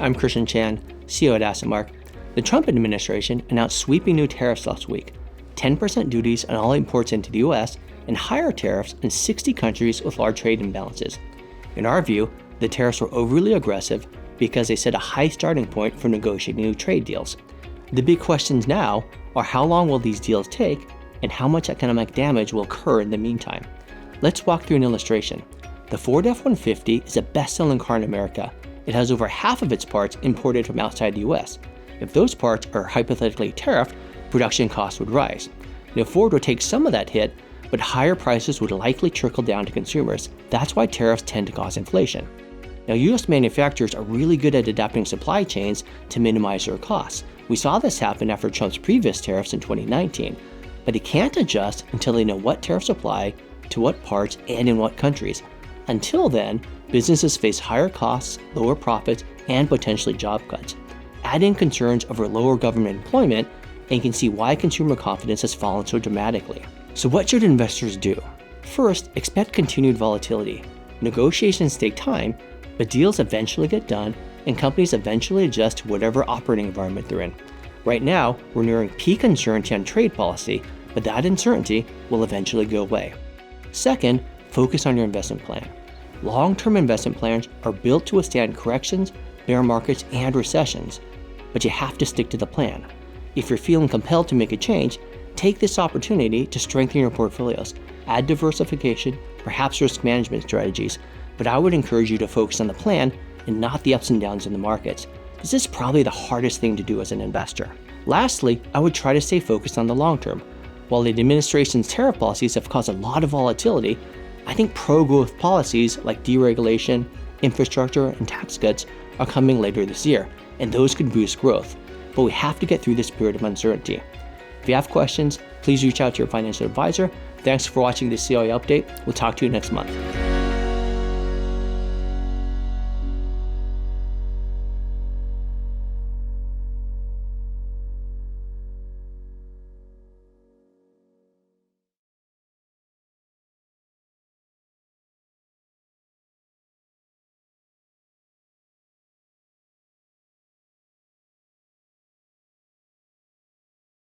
I'm Christian Chan, CEO at AssetMark. The Trump administration announced sweeping new tariffs last week, 10% duties on all imports into the US and higher tariffs in 60 countries with large trade imbalances. In our view, the tariffs were overly aggressive because they set a high starting point for negotiating new trade deals. The big questions now are how long will these deals take and how much economic damage will occur in the meantime. Let's walk through an illustration. The Ford F-150 is a best-selling car in America. It has over half of its parts imported from outside the US. If those parts are hypothetically tariffed, production costs would rise. Now Ford would take some of that hit, but higher prices would likely trickle down to consumers. That's why tariffs tend to cause inflation. Now US manufacturers are really good at adapting supply chains to minimize their costs. We saw this happen after Trump's previous tariffs in 2019, but they can't adjust until they know what tariffs apply to what parts and in what countries. Until then, businesses face higher costs, lower profits, and potentially job cuts. Add in concerns over lower government employment, and you can see why consumer confidence has fallen so dramatically. So what should investors do? First, expect continued volatility. Negotiations take time, but deals eventually get done, and companies eventually adjust to whatever operating environment they're in. Right now, we're nearing peak uncertainty on trade policy, but that uncertainty will eventually go away. Second, focus on your investment plan. Long-term investment plans are built to withstand corrections, bear markets, and recessions, but you have to stick to the plan. If you're feeling compelled to make a change, take this opportunity to strengthen your portfolios, add diversification, perhaps risk management strategies, but I would encourage you to focus on the plan and not the ups and downs in the markets. This is probably the hardest thing to do as an investor. Lastly, I would try to stay focused on the long term. While the administration's tariff policies have caused a lot of volatility, I think pro-growth policies like deregulation, infrastructure, and tax cuts are coming later this year, and those could boost growth. But we have to get through this period of uncertainty. If you have questions, please reach out to your financial advisor. Thanks for watching this CIO update. We'll talk to you next month.